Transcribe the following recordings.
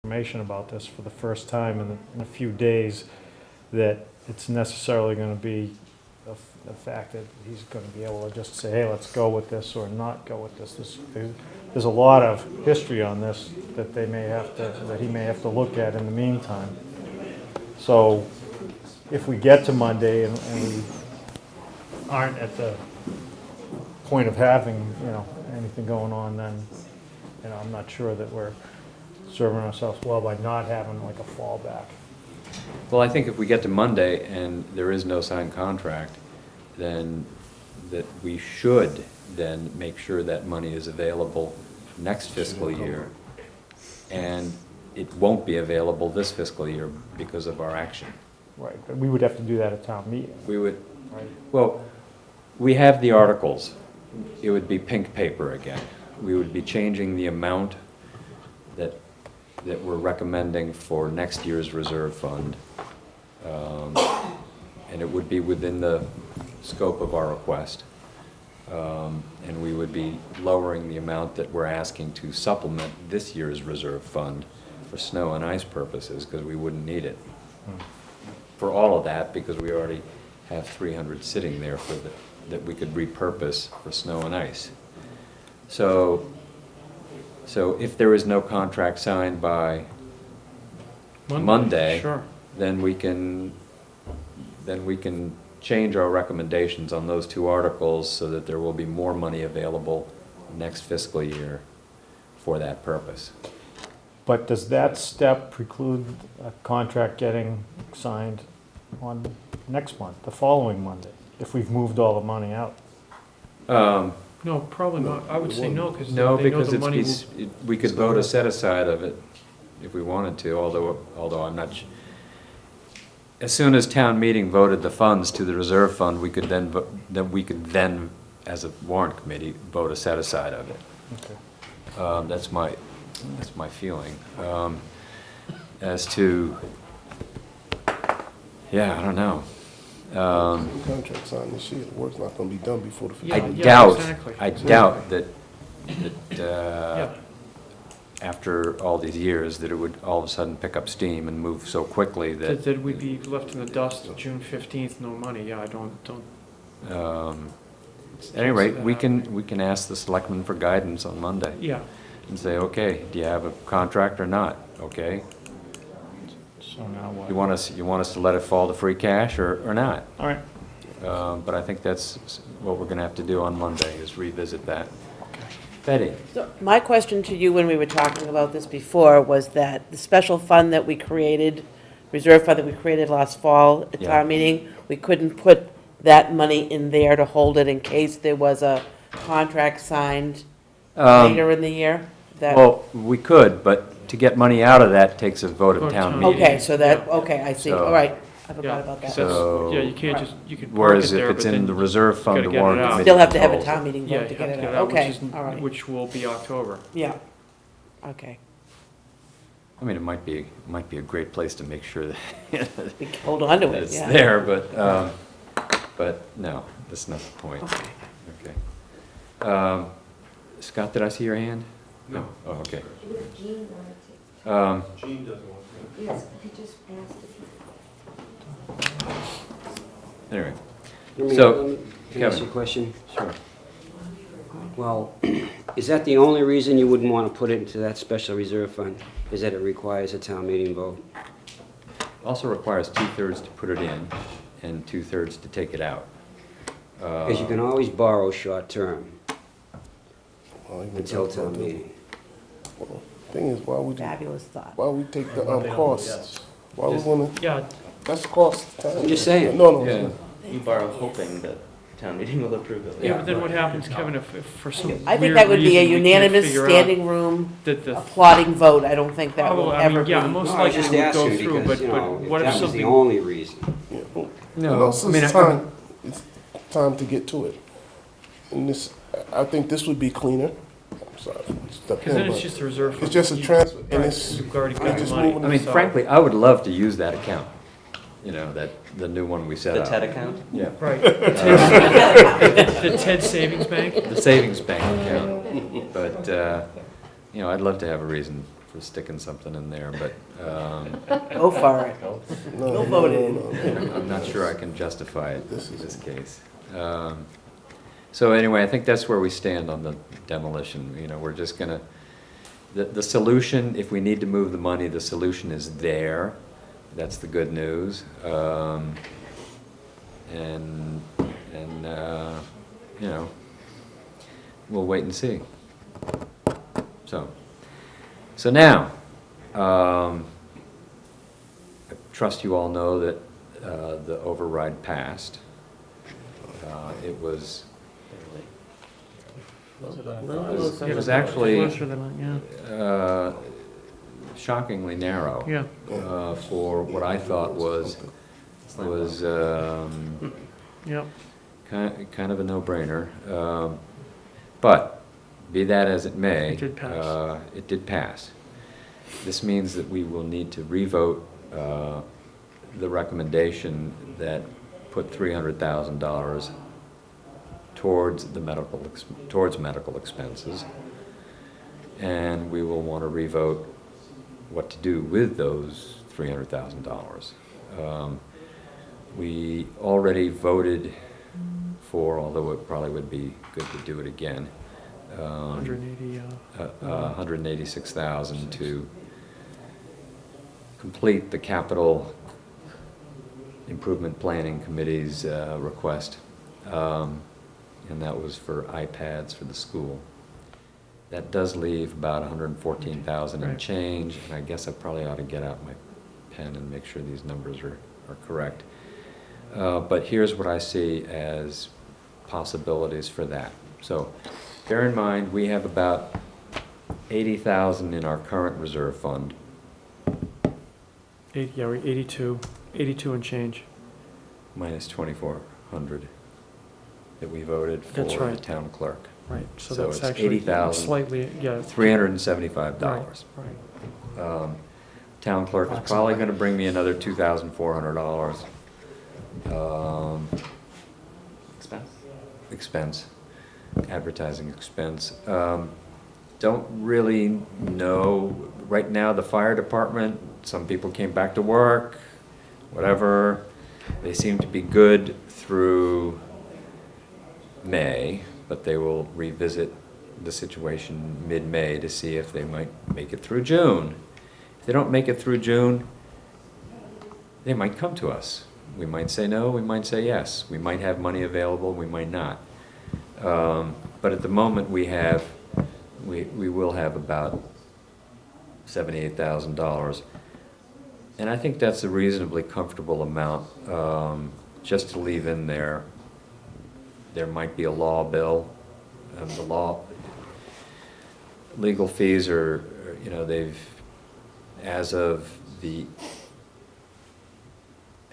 information about this for the first time in a few days, that it's necessarily going to be the fact that he's going to be able to just say, hey, let's go with this or not go with this. There's a lot of history on this that he may have to look at in the meantime. So if we get to Monday and we aren't at the point of having, anything going on, then, I'm not sure that we're serving ourselves well by not having like a fallback. Well, I think if we get to Monday and there is no signed contract, then that we should then make sure that money is available next fiscal year, and it won't be available this fiscal year because of our action. Right, but we would have to do that at town meeting. We would, Right. well, we have the articles. It would be pink paper again. We would be changing the amount that we're recommending for next year's reserve fund. And it would be within the scope of our request. And we would be lowering the amount that we're asking to supplement this year's reserve fund for snow and ice purposes, because we wouldn't need it for all of that, because we already have 300 sitting there that we could repurpose for snow and ice. So if there is no contract signed by Monday, sure. then we can change our recommendations on those two articles so that there will be more money available next fiscal year for that purpose. But does that step preclude a contract getting signed on next month, the following Monday, if we've moved all the money out? No, probably not. I would say no, because No, they know because the money will... we could vote a set aside of it if we wanted to, although I'm not. As soon as town meeting voted the funds to the reserve fund, we could then, as a warrant committee, vote a set aside of it. Okay. That's my feeling. As to, yeah, I don't know. Contract signed this year, the work's not gonna be done before the. Yeah, I exactly. doubt that Yeah. after all these years, that it would all of a sudden pick up steam and move so quickly that. That we'd be left in the dust June 15th, no money. Yeah, I don't. At any rate, we can ask the selectmen for guidance on Monday Yeah. and say, okay, do you have a contract or not? Okay, So now what? you want us to let it fall to free cash or not? All right. But I think that's what we're going to have to do on Monday, is revisit that. Betty? So my question to you when we were talking about this before was that the special fund that we created, reserve fund that we created last fall at Yeah. town meeting, we couldn't put that money in there to hold it in case there was a contract signed later in the year? That- Well, we could, but to get money out of that takes a vote of town meeting. Okay, so that, okay, I see, So- all right, I Yeah, forgot about that. So- yeah, you can't just, you can park Whereas it there, if it's but in then the reserve fund, gotta the get it warrant out. committee Still have to have a controls town it. meeting yeah, vote you to have get to it get it out, out, okay, all right, which will be October. yeah, okay. I mean, it might be a great place to make sure that We can hold on to that it, it's yeah. there, but no, that's not the point. Okay. Okay. Scott, did I see your hand? No. Oh, okay. Jean wanted to. Gene doesn't want to. Yes, he just asked if Anyway, Let me- So, let me- Can I ask you Kevin. a question? sure. Well, is that the only reason you wouldn't want to put it into that special reserve fund? Is that it requires a town meeting vote? Also requires 2/3 to put it in and 2/3 to take it out. Because you can always borrow short-term Well, even until though- town meeting. Well, Thing is, Fabulous thought. why we take the costs? Why we wanna, Yeah, that's cost. I'm just saying. No, Yeah. You borrow hoping that town meeting will approve it. yeah, but then what happens, Kevin, if for some weird I think that would be a reason we can't unanimous figure out standing room that the applauding vote, I don't think that will Probably, I ever mean, be. yeah, most No, I was likely just would go asking through, because, but you know, what if if that was the something? only reason. No, Since I mean, it's time to get to it. And this, I think this would be cleaner. I'm sorry. Because then it's just a reserve. It's just a transfer, and Right, it's, you've already it's got the just money. moving I mean, aside. frankly, I would love to use that account. You know, the new one we set The up. TED account? Yeah, Right, the TED Savings Bank. the savings bank account. But, you know, I'd love to have a reason for for sticking something in there, but Go for it. No, Go no, vote no, in. no, no. I'm not sure I can justify it This in is- this case. So anyway, I think that's where we stand on the demolition. You know, we're just gonna, the solution, if we need to move the money, the solution is there. That's the good news. And you know, we'll wait and see. So now, I trust you all know that the override passed. It was It was actually Closer than, yeah, shockingly narrow. yeah. For what I thought was Yep. kind of a no-brainer. But be that as it may, It did pass. It did pass. This means that we will need to revote the recommendation that put $300,000 towards medical expenses, and we will want to revote what to do with those $300,000. We already voted for, although it probably would be good to do it again, 180, $186,000 to complete the capital improvement planning committee's request, and that was for iPads for the school. That does leave about 114,000 and Right. change, and I guess I probably ought to get out my pen and make sure these numbers are correct. But here's what I see as possibilities for that. So bear in mind, we have about 80,000 in our current reserve fund. we're 82 and change. Minus 2,400 that we voted for That's the right. town clerk. Right, so So that's it's actually 80,000. slightly, yeah. $375. Right. Town clerk is probably gonna bring me another $2,400. Expense? Expense, advertising expense. Don't really know, right now, the fire department, some people came back to work, whatever. They seem to be good through May, but they will revisit the situation mid-May to see if they might make it through June. If they don't make it through June, they might come to us. We might say no, we might say yes. We might have money available, we might not. But at the moment, we will have about $78,000. And I think that's a reasonably comfortable amount, just to leave in there. There might be a law bill, and legal fees are, you know, as of the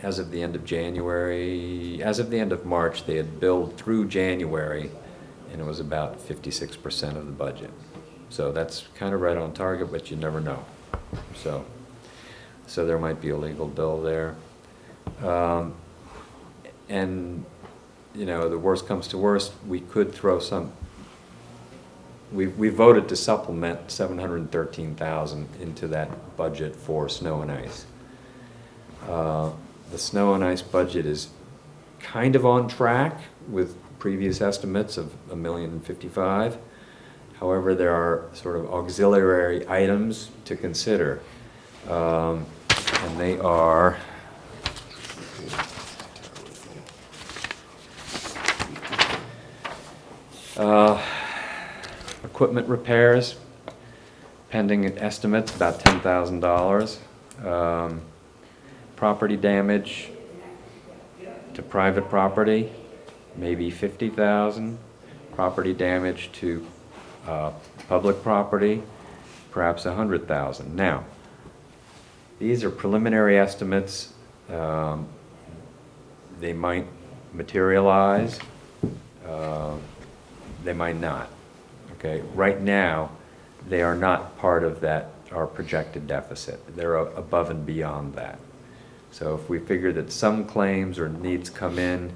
end of January, as of the end of March, they had billed through January, and it was about 56% of the budget. So that's kind of right on target, but you never know. So there might be a legal bill there. And, you know, the worst comes to worst, we could throw some, we voted to supplement $713,000 into that budget for snow and ice. The snow and ice budget is kind of on track with previous estimates of $1,055,000. However, there are sort of auxiliary items to consider, and they are equipment repairs, pending estimates about $10,000. Property damage to private property, maybe $50,000. Property damage to public property, perhaps $100,000. Now, these are preliminary estimates. They might materialize. They might not. Okay, right now, they are not part of that, our projected deficit. They're above and beyond that. So if we figure that some claims or needs come in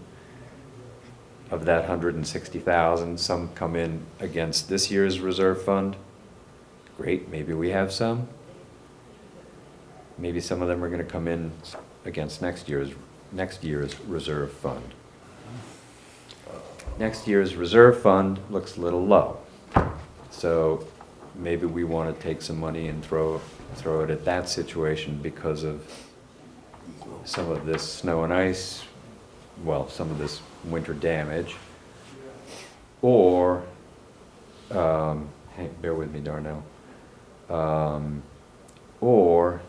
of that $160,000, some come in against this year's reserve fund, great, maybe we have some. maybe some of them are gonna come in against next year's reserve fund. Next year's reserve fund looks a little low. So maybe we want to take some money and throw it at that situation because of some of this snow and ice, well, some of this winter damage. Or, hey, bear with me, Darnell. Or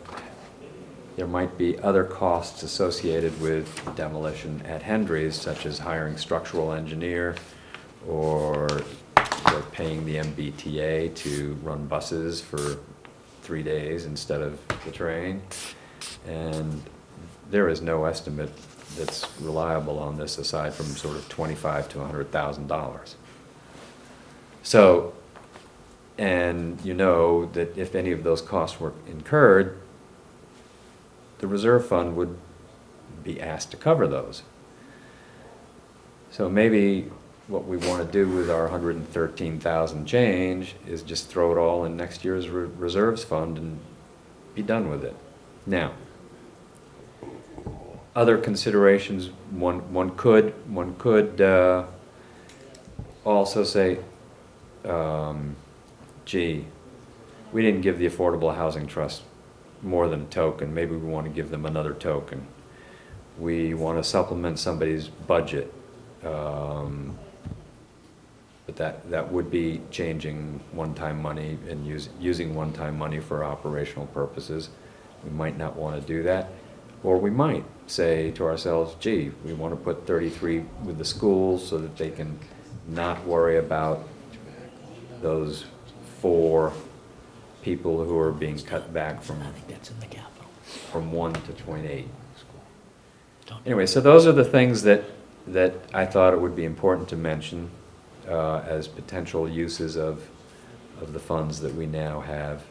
there might be other costs associated with demolition at Hendry's, such as hiring structural engineer, or paying the MBTA to run buses for 3 days instead of the train. And there is no estimate that's reliable on this aside from sort of $25,000 to $100,000. So, and you know that if any of those costs were incurred, the reserve fund would be asked to cover those. So maybe what we want to do with our 113,000 change is just throw it all in next year's reserves fund and be done with it. Now, other considerations, one could also say, gee, we didn't give the Affordable Housing Trust more than a token. Maybe we want to give them another token. We want to supplement somebody's budget. But that would be changing one-time money and using one-time money for operational purposes. We might not want to do that. Or we might say to ourselves, gee, we want to put 33 with the schools so that they can not worry about those 4 people who are being cut back from 1 to 28. Anyway, so those are the things that I thought it would be important to mention as potential uses of the funds that we now have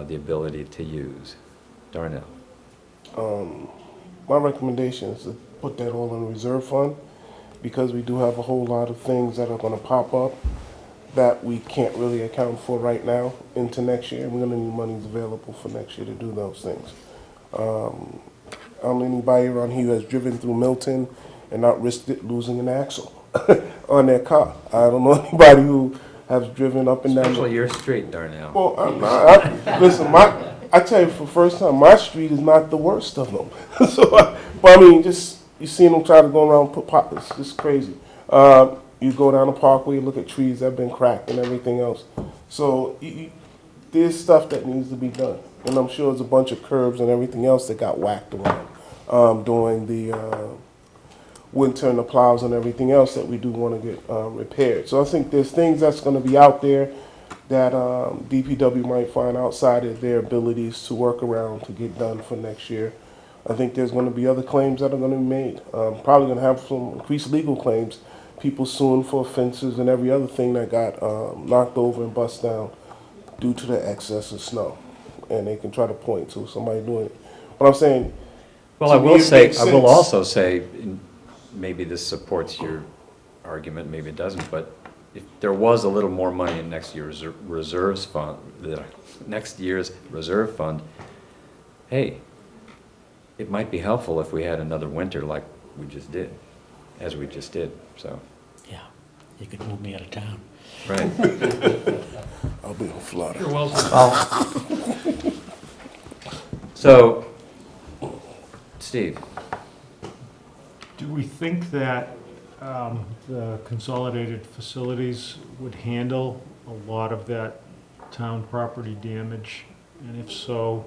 the ability to use. Darnell. My recommendation is to put that all in the reserve fund, because we do have a whole lot of things that are going to pop up that we can't really account for right now into next year. We're going to need monies available for next year to do those things. I don't know anybody around here who has driven through Milton and not risked it losing an axle on their car. I don't know anybody who has driven up and down. Especially your street, Darnell. Well, I'm not. Listen, I tell you for the first time, my street is not the worst of them. But I mean, just you see them try to go around and put pot. It's just crazy. You go down the parkway, you look at trees that have been cracked and everything else. So there's stuff that needs to be done, and I'm sure there's a bunch of curbs and everything else that got whacked around during the winter and the plows and everything else that we do want to get repaired. So I think there's things that's going to be out there that DPW might find outside of their abilities to work around to get done for next year. I think there's going to be other claims that are going to be made. Probably going to have some increased legal claims, people suing for offenses and every other thing that got knocked over and bust down due to the excess of snow. And they can try to point to somebody doing it. But I'm saying, well, I will also say, maybe this supports your argument, maybe it doesn't, but if there was a little more money in next year's reserve fund, hey, it might be helpful if we had another winter like we just did, so. Yeah, you could move me out of town. Right. I'll be in Florida. You're welcome. So, Steve. Do we think that the consolidated facilities would handle a lot of that town property damage? And if so,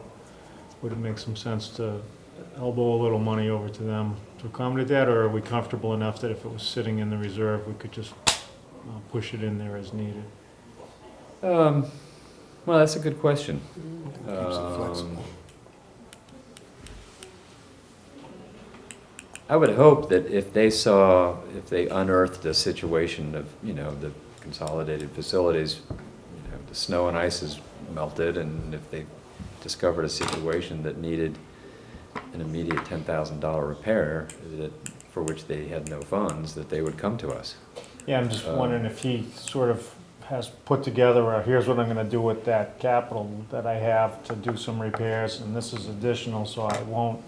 would it make some sense to elbow a little money over to them to accommodate that? Or are we comfortable enough that if it was sitting in the reserve, we could just push it in there as needed? Well, that's a good question. I would hope that if they unearthed a situation of, the consolidated facilities, the snow and ice is melted, and if they discovered a situation that needed an immediate $10,000 repair, for which they had no funds, that they would come to us. Yeah, I'm just wondering if he sort of has put together, here's what I'm gonna do with that capital that I have to do some repairs, and this is additional, so I won't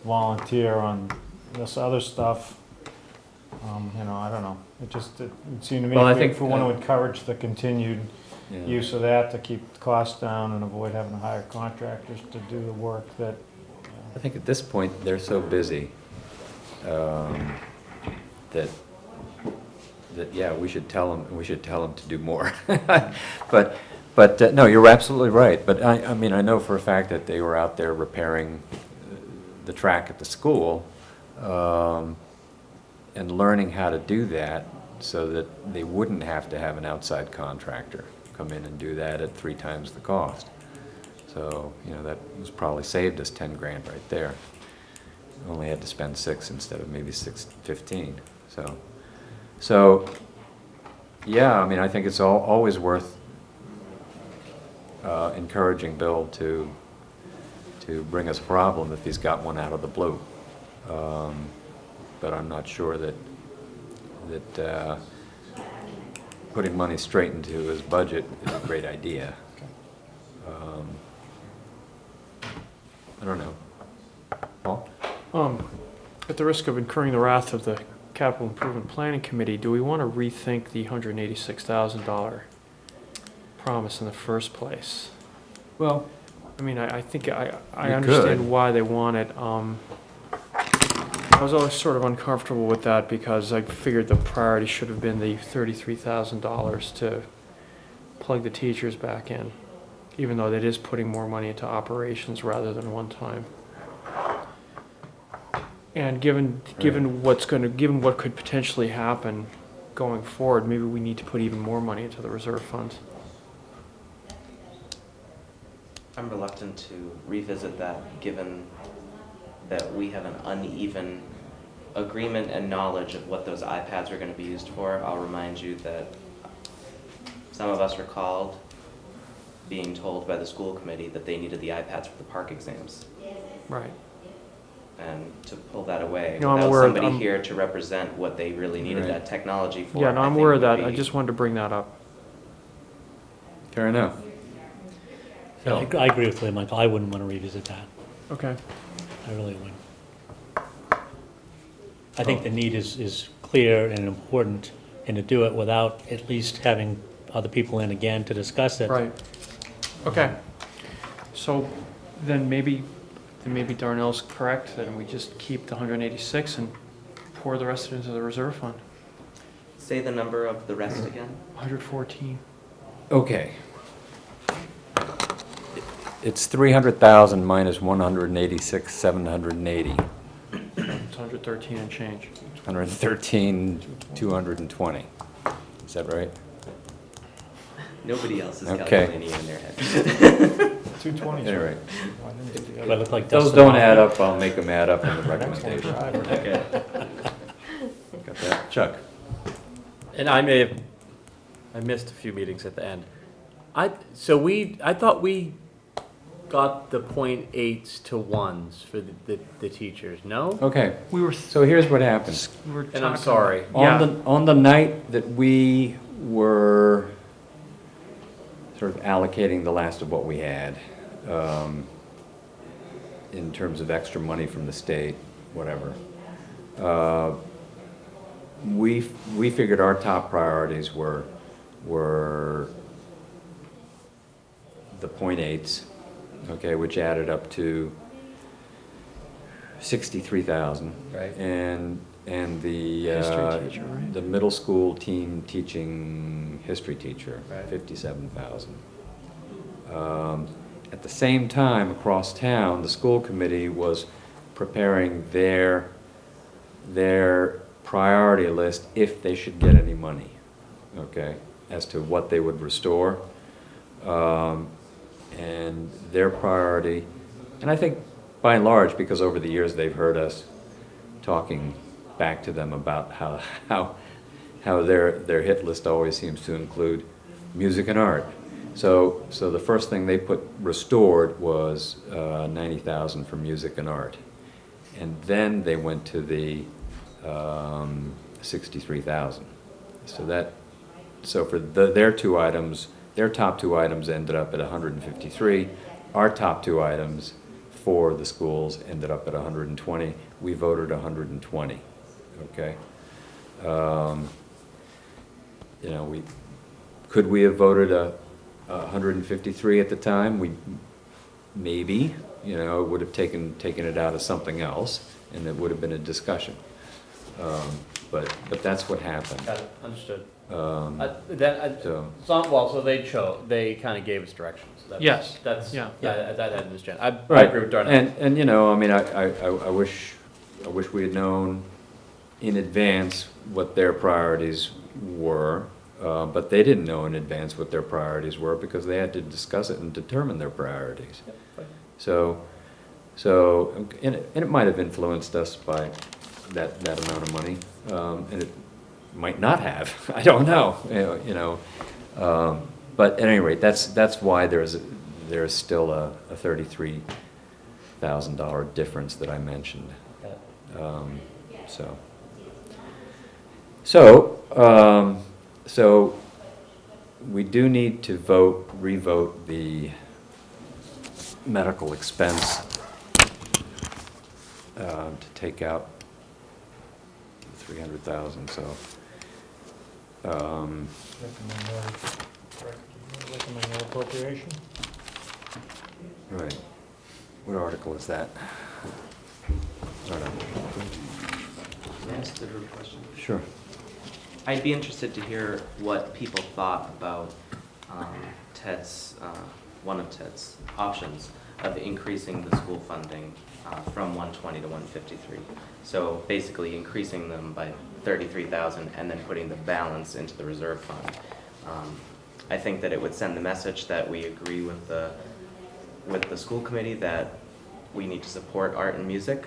volunteer on this other stuff. You know, I don't know, it seemed to me Well, I if think, we want to encourage the continued Yeah. use of that to keep the costs down and avoid having to hire contractors to do the work that, I think at this point, they're so busy that yeah, we should tell them to do more. But no, you're absolutely right. But I mean, I know for a fact that they were out there repairing the track at the school and learning how to do that so that they wouldn't have to have an outside contractor come in and do that at 3 times the cost. So, you know, that was probably saved us 10 grand right there. Only had to spend 6 instead of maybe 15. So yeah, I mean, I think it's always worth encouraging Bill to bring us a problem if he's got one out of the blue. But I'm not sure that putting money straight into his budget is a great idea. I don't know. Paul? At the risk of incurring the wrath of the Capital Improvement Planning Committee, do we want to rethink the $186,000 promise in the first place? Well, I mean, I think I You understand could. why they want it. I was always sort of uncomfortable with that because I figured the priority should have been the $33,000 to plug the teachers back in, even though that is putting more money into operations rather than one time. And given what could potentially happen going forward, maybe we need to put even more money into the reserve fund. I'm reluctant to revisit that, given that we have an uneven agreement and knowledge of what those iPads are going to be used for. I'll remind you that some of us recalled being told by the school committee that they needed the iPads for the park exams. Right. And to pull that away No, I'm without aware of- somebody I'm- here to represent what they really needed Right. that technology for. Yeah, no, I I'm think aware of would that. be- I just wanted to bring that up. fair enough. Yeah, I agree with Lee, Michael. I wouldn't want to revisit that. Okay. I really wouldn't. I think the need is clear and important, and to do it without at least having other people in again to discuss it. Right. Okay. So then maybe Darnell's correct, then we just keep the 186 and pour the rest into the reserve fund. Say the number of the rest again. 114. Okay. It's 300,000 minus 186,780. It's 113 and change. 113,220. Is that right? Nobody else is Okay. calculating it in their head. 220. Anyway, Do I look like those Dustin don't Hoffman? add up, I'll make them add up in the recommendation. Okay. Got that? Chuck? And I missed a few meetings at the end. I thought we got the .8s to 1s for the teachers, no? Okay, We were so here's what happened. And I'm sorry. On the night that we were sort of allocating the last of what we had, in terms of extra money from the state, whatever, we figured our top priorities were the .8s, okay, which added up to 63,000. Right. And the History teacher, right? the middle school team teaching history teacher, Right. 57,000. At the same time, across town, the school committee was preparing their priority list if they should get any money, okay, as to what they would restore. And their priority, and I think by and large, because over the years they've heard us talking back to them about how their hit list always seems to include music and art. So the first thing they put restored was 90,000 for music and art, and then they went to the 63,000. So so for their two items, their top two items ended up at 153. Our top two items for the schools ended up at 120. We voted 120, okay? You know, could we have voted a 153 at the time? Maybe, you know, it would have taken it out of something else, and it would have been a discussion. But that's what happened. Got it, understood. So, So they kind of gave us directions. Yes. That's, Yeah. that I understand. I right. agree with Darnell. And you know, I mean, I wish we had known in advance what their priorities were, but they didn't know in advance what their priorities were because they had to discuss it and determine their priorities. Yep, fine. And it might have influenced us by that amount of money, and it might not have. I don't know. You know, but at any rate, that's why there's still a $33,000 difference that I mentioned. So we do need to revote the medical expense to take out 300,000. So Recommend no appropriation? right. What article is that? Hold on. May I ask the group question? Sure. I'd be interested to hear what people thought about one of Ted's options of increasing the school funding from 120 to 153. So basically increasing them by 33,000 and then putting the balance into the reserve fund. I think that it would send the message that we agree with the school committee that we need to support art and music,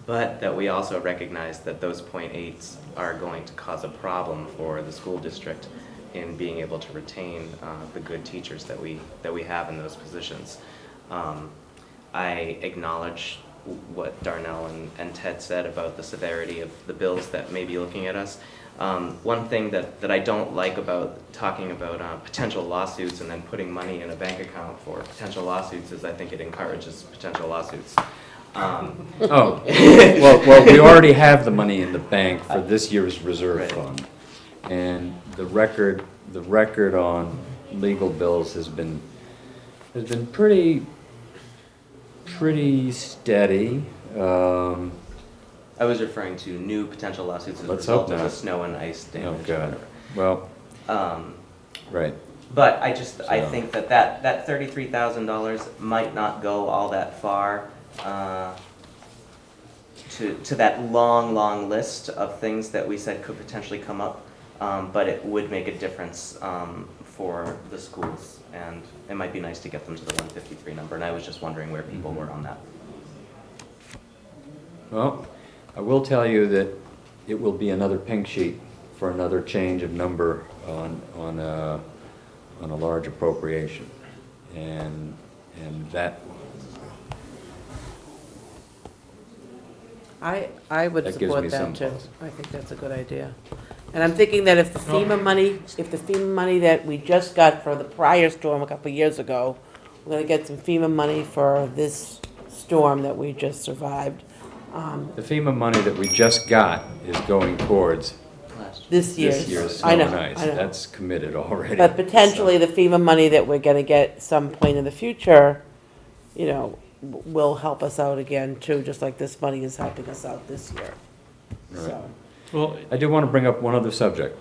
but that we also recognize that those .8s are going to cause a problem for the school district in being able to retain the good teachers that we have in those positions. I acknowledge what Darnell and Ted said about the severity of the bills that may be looking at us. One thing that I don't like about talking about potential lawsuits and then putting money in a bank account for potential lawsuits is I think it encourages potential lawsuits. Well, we already have the money in the bank for this year's reserve Right. fund, and the record on legal bills has been pretty steady. I was referring to new potential lawsuits as a Let's result hope of the not. snow and ice Oh damage. God. Well, right. But I So- think that $33,000 might not go all that far to that long list of things that we said could potentially come up, but it would make a difference for the schools, and it might be nice to get them to the 153 number, and I was just wondering where people were on that. Well, I will tell you that it will be another pink sheet for another change of number on a large appropriation, and that I would That gives support me some that too. pause. I think that's a good idea. And I'm thinking that if the FEMA money that we just got for the prior storm a couple of years ago, we're gonna get some FEMA money for this storm that we just survived, the FEMA money that we just got is going towards this year. this year's snow I know, and ice. I know. That's committed already. But potentially the FEMA money that we're gonna get some point in the future, you know, will help us out again too, just like this money is helping us out this year. Right. So, Well, I do want to bring up one other subject.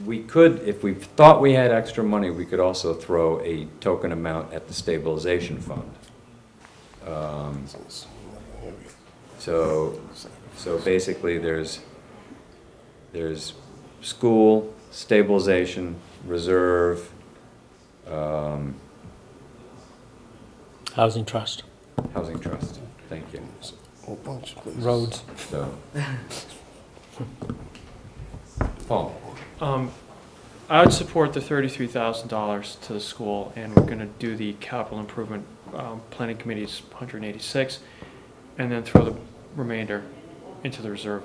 We could, if we thought we had extra money, we could also throw a token amount at the stabilization fund. So basically, there's school, stabilization, reserve, Housing trust. housing trust. Thank you. Whole bunch, please. Roads. So, Paul, I would support the $33,000 to the school, and we're gonna do the capital improvement, planning committee's 186, and then throw the remainder into the reserve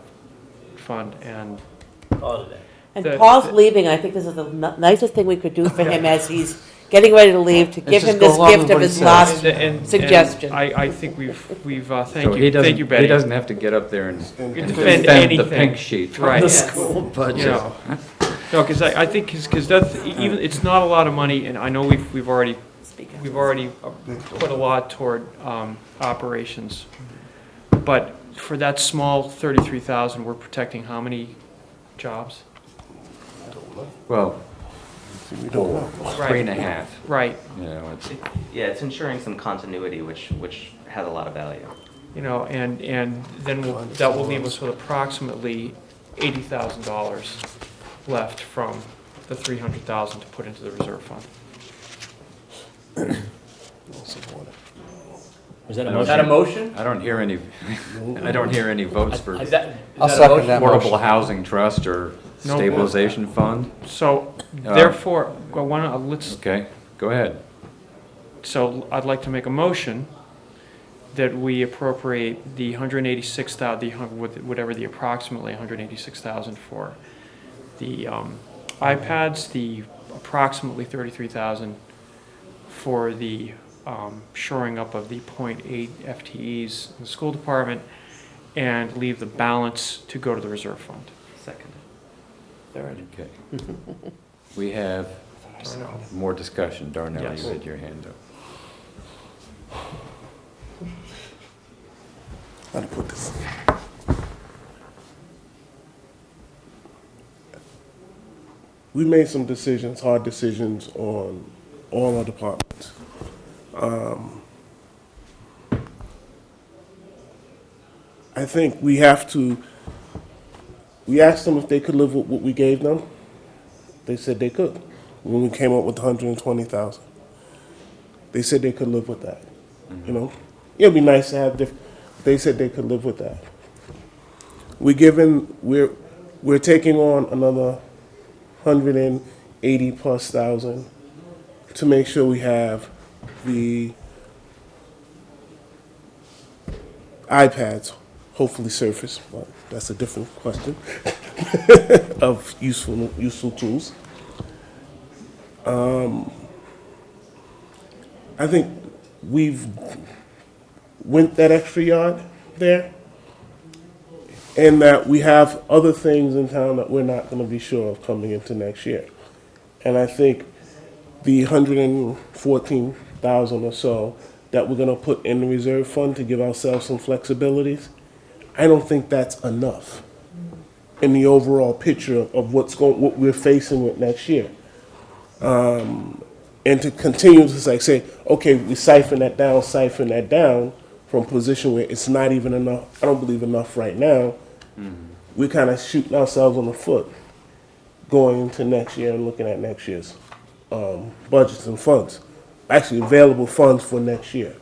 fund, and Call it a day. And The- Paul's the- leaving, I think this is the nicest thing we could do for him as he's getting ready to leave, to give just him go this along gift with of what he his says. last And suggestion. I think we've, So thank he you, doesn't, thank you, Betty. he doesn't have to get up there and Defend defend the anything. pink sheet from Right. the Yes. school You budget. know, no, because I think, because that's, even, it's not a lot of money, and I know we've already put a lot toward operations. But for that small 33,000, we're protecting how many jobs? Well, We don't know. 3.5, Right, you know, it's, Yeah, it's ensuring some continuity, which has a lot of value. you know, and then that will leave us with approximately $80,000 left from the 300,000 to put into the reserve fund. Was that a I don't Is that a motion? motion? I don't hear any, I don't hear any votes for Is that I'll a second motion? that. Affordable Housing Trust or No. Stabilization Fund. So therefore, well, why not, let's, Okay, go ahead. so I'd like to make a motion that we appropriate the 186,000, whatever the approximately 186,000 for the iPads, the approximately 33,000 for the shoring up of the .8 FTEs in the school department, and leave the balance to go to the reserve fund. Second. Third. Okay. We have more discussion. Darnell, Yes. you had your hand up. How to put this? We made some decisions, hard decisions on all our departments. I think we have to, we asked them if they could live with what we gave them. They said they could. When we came up with 120,000, they said they could live with that. You know, it'd be nice to have they said they could live with that. We're taking on another 180 plus thousand to make sure we have the iPads, hopefully Surface, but that's a different question, of useful tools. I think we've went that extra yard there, and that we have other things in town that we're not going to be sure of coming into next year. And I think the 114,000 or so that we're going to put in the reserve fund to give ourselves some flexibilities, I don't think that's enough in the overall picture of what we're facing with next year. And to continue to like say, okay, we siphon that down from a position where it's not even enough, I don't believe enough right now, we're kind of shooting ourselves on the foot going into next year and looking at next year's budgets and funds, actually available funds for next year.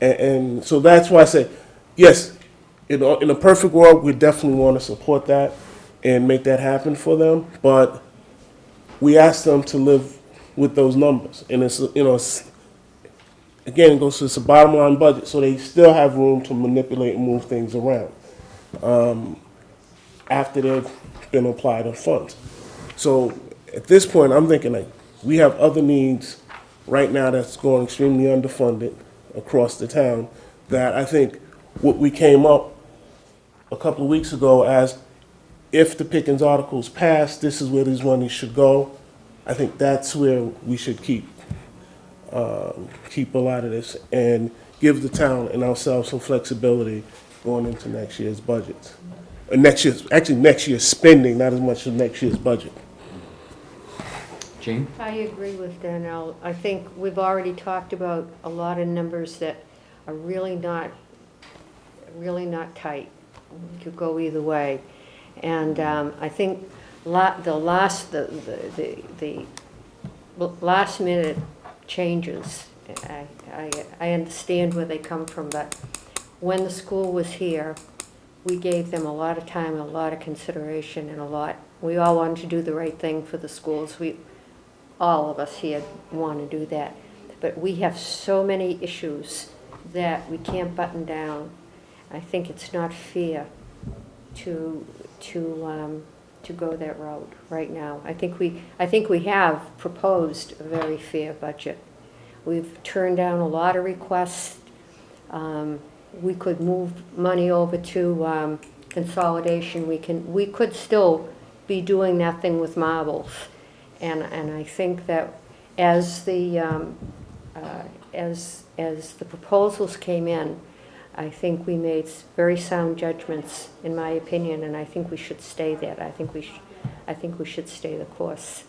And so that's why I say, yes, in a perfect world, we definitely want to support that and make that happen for them, but we ask them to live with those numbers. And it's, you know, again, it goes to, it's a bottom line budget, so they still have room to manipulate and move things around after they've been applied on funds. So at this point, I'm thinking like we have other needs right now that's going extremely underfunded across the town, that I think what we came up a couple of weeks ago as, if the Pickens articles pass, this is where these monies should go. I think that's where we should keep a lot of this and give the town and ourselves some flexibility going into next year's budgets. Next year's spending, not as much as next year's budget. Jean? I agree with Darnell. I think we've already talked about a lot of numbers that are really not tight. Could go either way. And I think the last minute changes, I understand where they come from, but when the school was here, we gave them a lot of time, a lot of consideration, and we all wanted to do the right thing for the schools. All of us here want to do that. But we have so many issues that we can't button down. I think it's not fair to to go that route right now. I think we have proposed a very fair budget. We've turned down a lot of requests. We could move money over to consolidation. We could still be doing that thing with marbles. And I think that as the proposals came in, I think we made very sound judgments, in my opinion, and I think we should stay there. I think we should stay the course.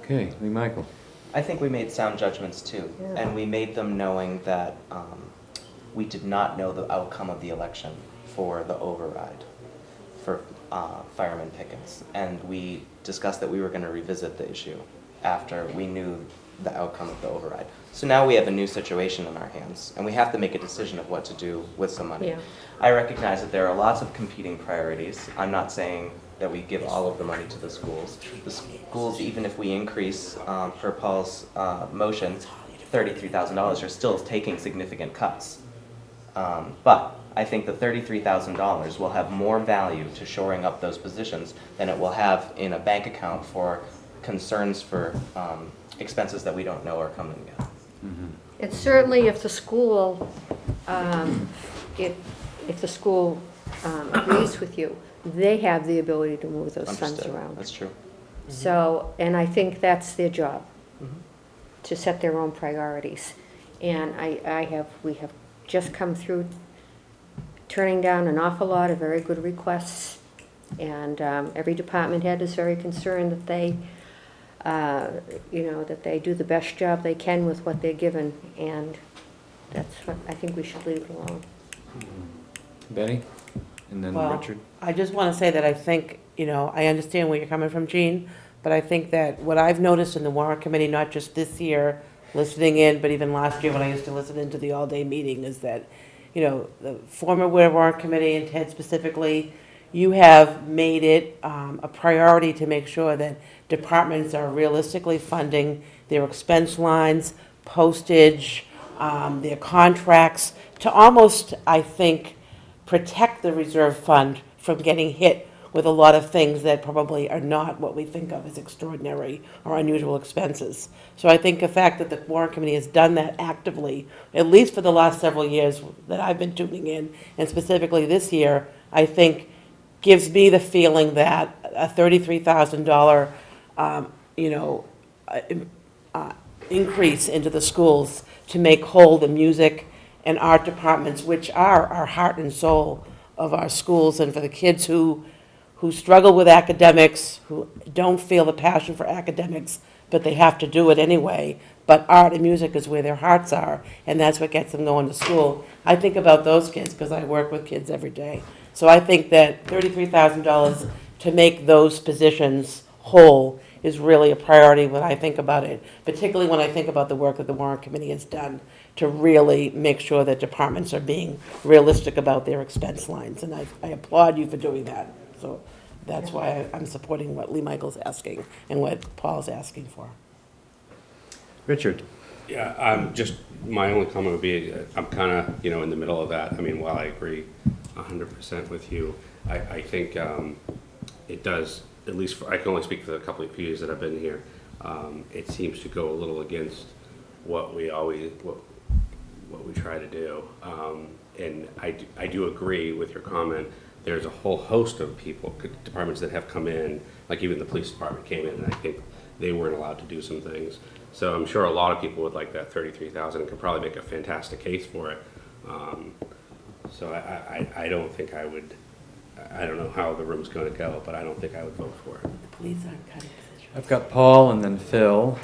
Okay, Lee Michael. I think we made sound judgments too, Yeah. and we made them knowing that we did not know the outcome of the election for the override for Fireman Pickens, and we discussed that we were going to revisit the issue after we knew the outcome of the override. So now we have a new situation in our hands, and we have to make a decision of what to do with some money. Yeah. I recognize that there are lots of competing priorities. I'm not saying that we give all of the money to the schools. The schools, even if we increase, per Paul's motion, $33,000, are still taking significant cuts. But I think the $33,000 will have more value to shoring up those positions than it will have in a bank account for concerns for expenses that we don't know are coming yet. And certainly if the school, if the school agrees with you, they have the ability to move those funds Understood. around. That's true. So, and I think that's their job, Mhm. to set their own priorities. And we have just come through turning down an awful lot of very good requests. And every department head is very concerned that they, that they do the best job they can with what they're given. And that's what, I think we should leave it alone. Betty? And then Well, Richard? I just want to say that I think, I understand where you're coming from, Gene, but I think that what I've noticed in the Warrant Committee, not just this year, listening in, but even last year when I used to listen into the all-day meeting, is that, the former Warrant Committee and Ted specifically, you have made it a priority to make sure that departments are realistically funding their expense lines, postage, their contracts, to almost, I think, protect the reserve fund from getting hit with a lot of things that probably are not what we think of as extraordinary or unusual expenses. So I think the fact that the Warrant Committee has done that actively, at least for the last several years that I've been tuning in, and specifically this year, I think gives me the feeling that a $33,000, increase into the schools to make whole the music and art departments, which are our heart and soul of our schools, and for the kids who struggle with academics, who don't feel the passion for academics, but they have to do it anyway. But art and music is where their hearts are, and that's what gets them going to school. I think about those kids because I work with kids every day. So I think that $33,000 to make those positions whole is really a priority when I think about it, particularly when I think about the work that the Warrant Committee has done to really make sure that departments are being realistic about their expense lines. And I applaud you for doing that. So that's why I'm supporting what Lee Michael's asking and what Paul's asking for. Richard? Yeah, just, my only comment would be, I'm kind of, in the middle of that. I mean, while I agree 100% with you, I think it does, at least I can only speak for the couple of years that I've been here, it seems to go a little against what we try to do. And I do agree with your comment. There's a whole host of people, departments that have come in, like even the police department came in, and I think they weren't allowed to do some things. So I'm sure a lot of people would like that $33,000 and could probably make a fantastic case for it. So I don't think I would, I don't know how the room's going to go, but I don't think I would vote for it. The police aren't cutting positions. I've got Paul and then Phil.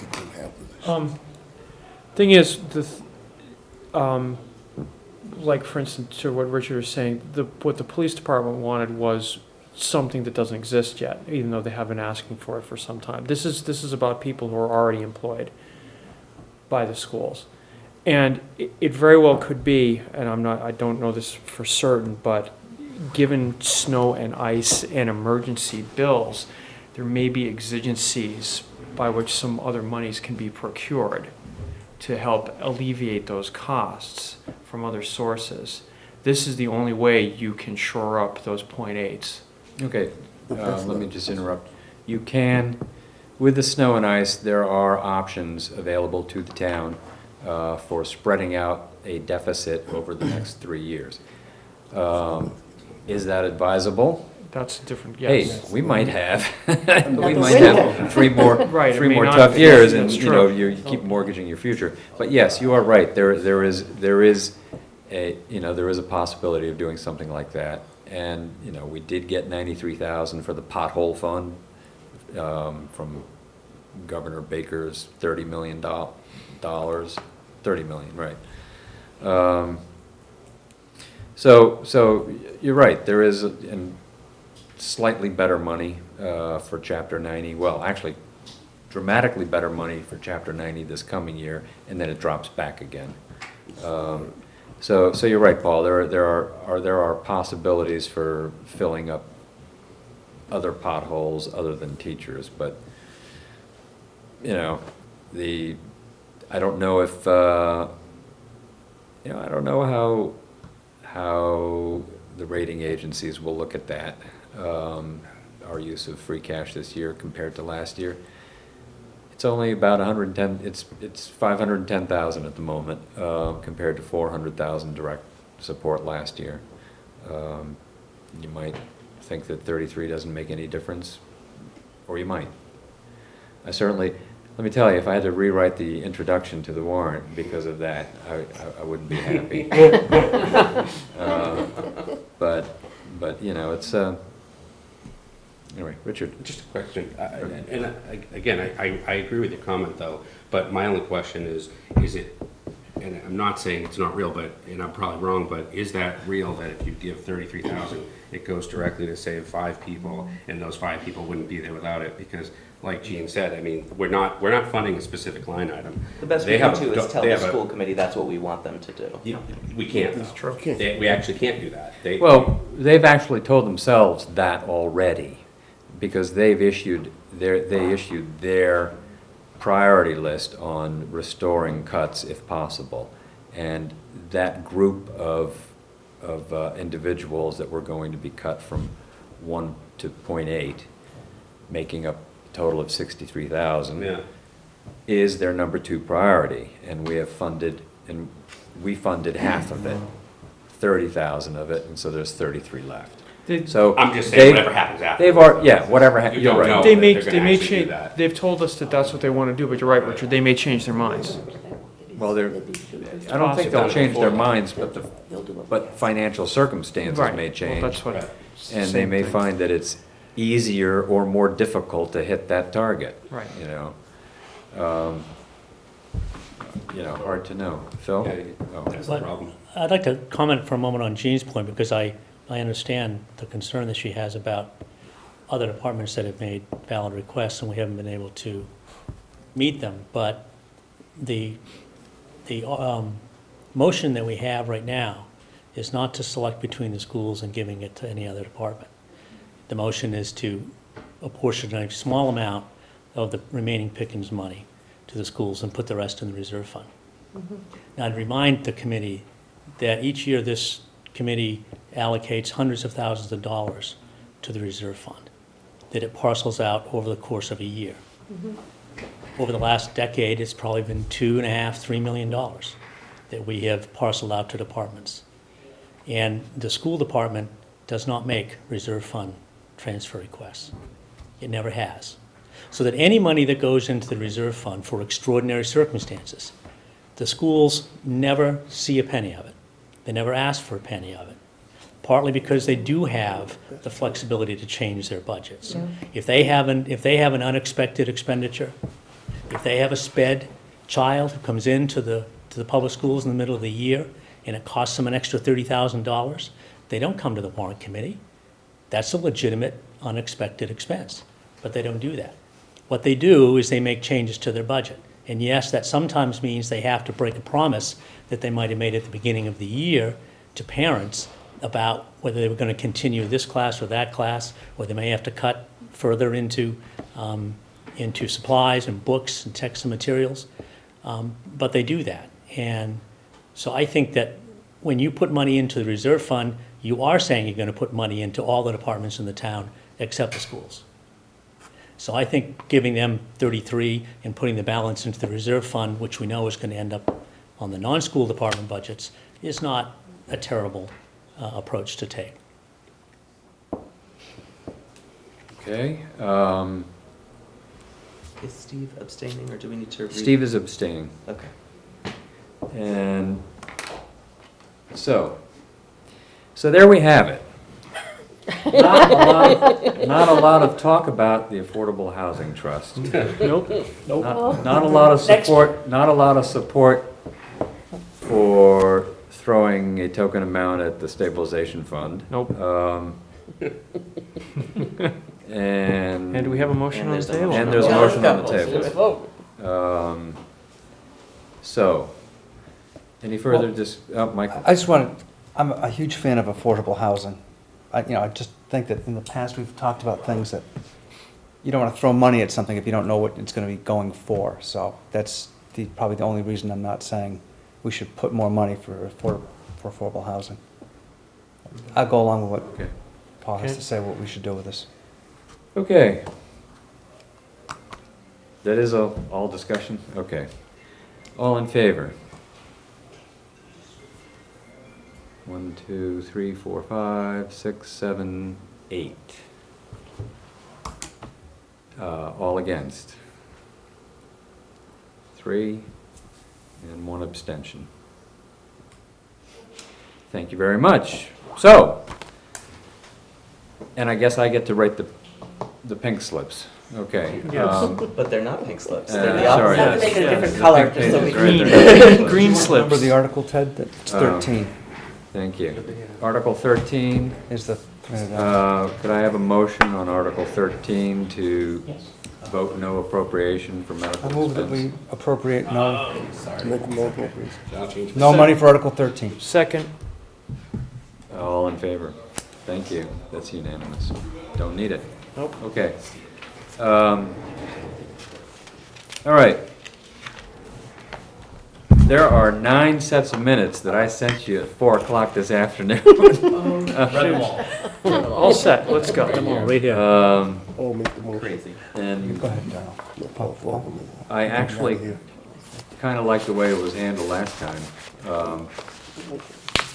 Thing is, like for instance, to what Richard was saying, what the police department wanted was something that doesn't exist yet, even though they have been asking for it for some time. This is about people who are already employed by the schools, and it very well could be, and I don't know this for certain, but given snow and ice and emergency bills, there may be exigencies by which some other monies can be procured to help alleviate those costs from other sources. This is the only way you can shore up those .8s Okay, let me just interrupt. You can, with the snow and ice, there are options available to the town for spreading out a deficit over the next 3 years. Is that advisable? That's different, Hey, yes. we might have, we Another might have three more, Right, it three may more not tough be. years, and, That's you know, true. you keep mortgaging your future. But yes, you are right, there is a, you know, there is a possibility of doing something like that. And, you know, we did get 93,000 for the pothole fund, from Governor Baker's $30 million, 30 million, right. So you're right, there is slightly better money for Chapter 90, well, actually, dramatically better money for Chapter 90 this coming year, and then it drops back again. So you're right, Paul, there are possibilities for filling up other potholes other than teachers, but, you know, I don't know if, you know, I don't know how the rating agencies will look at that, our use of free cash this year compared to last year. It's only about 110, it's 510,000 at the moment, compared to 400,000 direct support last year. You might think that 33 doesn't make any difference, or you might. I certainly, let me tell you, if I had to rewrite the introduction to the warrant because of that, I wouldn't be happy. But you know, it's, anyway, Richard. Just a question, again, I agree with your comment though, but my only question is it, and I'm not saying it's not real, but, and I'm probably wrong, but is that real that if you give 33,000, it goes directly to save 5 people, and those 5 people wouldn't be there without it? Because like Gene said, I mean, we're not funding a specific line item. The best we can do is tell the school committee that's what we want them to do. We can't. That's true. We actually can't do that. Well, they've actually told themselves that already, because they've issued their priority list on restoring cuts if possible, and that group of individuals that were going to be cut from 1 to 0.8, making up a total of 63,000, Yeah. is their number 2 priority, and we funded half of it, 30,000 of it, and so there's 33 left. So I'm just saying whatever happens after. They've already, yeah, whatever happens, you're right. They that may, they're gonna they may actually do change, that. they've told us that that's what they want to do, but you're right, Richard, they may change their minds. Well, I don't think they'll change their minds, but financial circumstances Right. may Well, change. that's what. And they same may thing. find that it's easier or more difficult to hit that target. Right. You know? Hard to know. Phil? Yeah, Oh. that's the problem. I'd like to comment for a moment on Jean's point, because I understand the concern that she has about other departments that have made valid requests and we haven't been able to meet them. But the motion that we have right now is not to select between the schools and giving it to any other department. The motion is to apportion a small amount of the remaining Pickens money to the schools and put the rest in the reserve fund. Now, I'd remind the committee that each year this committee allocates hundreds of thousands of dollars to the reserve fund, that it parcels out over the course of a year. Over the last decade, it's probably been $2.5, $3 million that we have parceled out to departments. And the school department does not make reserve fund transfer requests. It never has. So that any money that goes into the reserve fund for extraordinary circumstances, the schools never see a penny of it. They never ask for a penny of it, partly because they do have the flexibility to change their budgets. Yeah. If they have an unexpected expenditure, if they have a sped child who comes into the public schools in the middle of the year and it costs them an extra $30,000, they don't come to the warrant committee. That's a legitimate unexpected expense, but they don't do that. What they do is they make changes to their budget. And yes, that sometimes means they have to break a promise that they might have made at the beginning of the year to parents about whether they were going to continue this class or that class, or they may have to cut further into supplies and books and texts and materials. But they do that. And so I think that when you put money into the reserve fund, You are saying you're gonna put money into all the departments in the town except the schools. So I think giving them 33 and putting the balance into the reserve fund, which we know is gonna end up on the non-school department budgets, is not a terrible approach to take. Okay, Is Steve abstaining, or do we need to read? Steve is abstaining. Okay. And so there we have it. Not a lot of talk about the Affordable Housing Trust. Nope. Not a lot of support, not a lot of support for throwing a token amount at the stabilization fund. Nope. And And we have a motion on the table. And there's a Yeah, motion on the let's go. table. So, any further Michael? I just want to, I'm a huge fan of affordable housing. I just think that in the past, we've talked about things that you don't want to throw money at something if you don't know what it's going to be going for. So that's probably the only reason I'm not saying we should put more money for affordable housing. I'll go along with what Okay. Paul has Okay. to say, what we should do with this. Okay. That is all discussion? Okay. All in favor? 1, 2, 3, 4, 5, 6, 7, 8. All against? 3, and 1 abstention. Thank you very much. So, and I guess I get to write the pink slips. Okay. Yes. But they're not pink slips. Uh, They're the sorry. opposite. Have to make it a Yeah. different color, just so we Green. can. Green Remember slips. the article, Ted? It's 13 Thank you. Article 13, is the, could I have a motion on Article 13 to vote no appropriation for medical I move that expense? we appropriate no Make no appropriation. money for Article 13. Second. All in favor? Thank you. That's unanimous. Don't need it. Nope. Okay. All right. There are 9 sets of minutes that I sent you at 4 o'clock this afternoon. All set, let's go. Right here. Oh, make the motion. Crazy. And Go ahead, Darrell. Paul. I actually kind of like the way it was handled last time.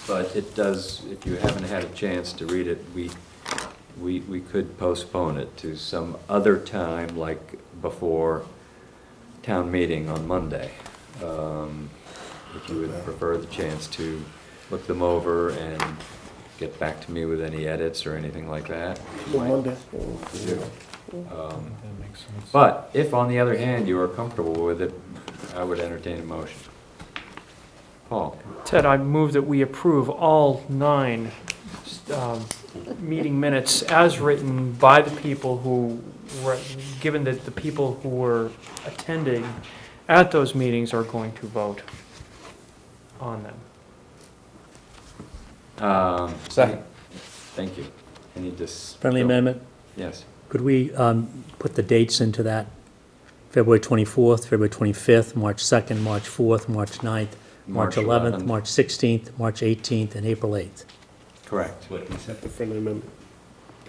But it does, if you haven't had a chance to read it, we could postpone it to some other time, like before town meeting on Monday. If you would prefer the chance to look them over and get back to me with any edits or anything like that. On Monday. Um, That makes sense. But if, on the other hand, you are comfortable with it, I would entertain a motion. Paul? Ted, I move that we approve all 9 meeting minutes as written by the people who were, given that the people who were attending at those meetings are going to vote on them. Second. Thank you. Any Friendly amendment? Yes. Could we put the dates into that? February 24th, February 25th, March 2nd, March 4th, March 9th, March 11th, March 16th, March 18th, and April 8th. Correct. Accept the friendly amendment.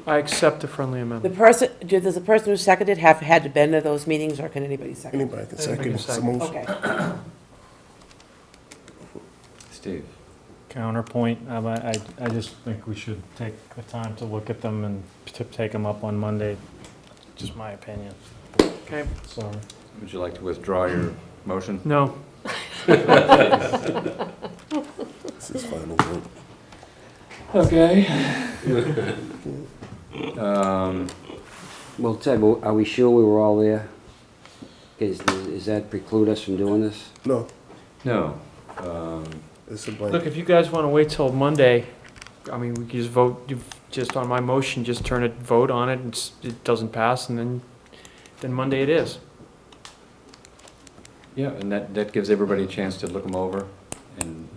I accept the friendly The amendment. person, does the person who seconded have had to been to those meetings, or can anybody second? Anybody can Anybody second can it's a second. motion. Okay. Steve? Counterpoint, I just think we should take the time to look at them and to take them up on Monday. Just my opinion. Okay, Sorry. Would you like to withdraw your motion? no. This is final vote. Okay. Well, Ted, are we sure we were all there? Does that preclude us from doing this? No, No. it's a blank. Look, if you guys want to wait till Monday, I mean, we can just vote, just on my motion, just turn it, vote on it, and it doesn't pass, and then Monday it is. Yeah, and that gives everybody a chance to look them over and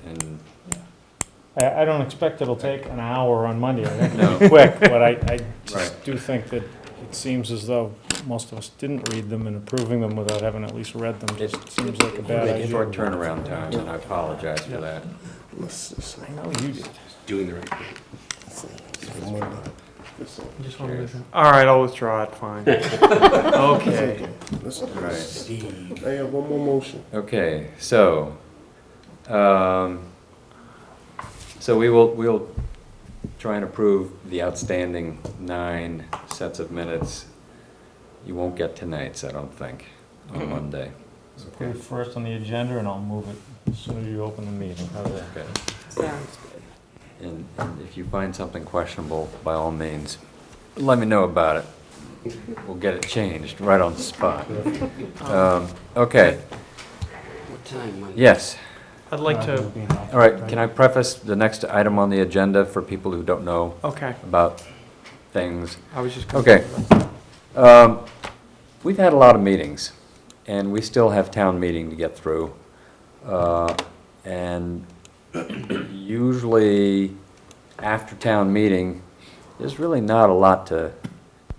I don't expect it'll take an hour on Monday. I think No. it'll be quick, but I Right. just do think that it seems as though most of us didn't read them, and approving them without having at least read them just seems like a bad make idea. short turnaround times, and I apologize for that. I know you did. Doing the right thing. You just want to listen? All right, I'll withdraw it, fine. Okay. Right. I have one more motion. Okay, so we'll try and approve the outstanding 9 sets of minutes. You won't get tonight's, I don't think, on Monday. Put it first on the agenda, and I'll move it as soon as you open the meeting. How's that? Okay. Sounds good. And if you find something questionable, by all means, let me know about it. We'll get it changed right on the spot. Okay, What time, Monday? yes. I'd like to, All right, can I preface the next item on the agenda for people who don't know okay, about things? I was just. gonna- Okay. We've had a lot of meetings, and we still have town meeting to get through. And usually, after town meeting, there's really not a lot to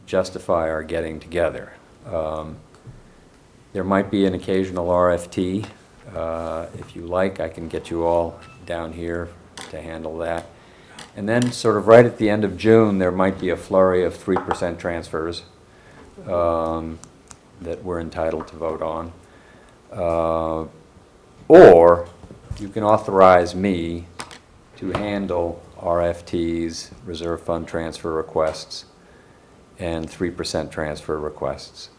justify our getting together. There might be an occasional RFT. If you like, I can get you all down here to handle that. And then sort of right at the end of June, there might be a flurry of 3% transfers that we're entitled to vote on. Or you can authorize me to handle RFTs, reserve fund transfer requests, and 3% transfer requests.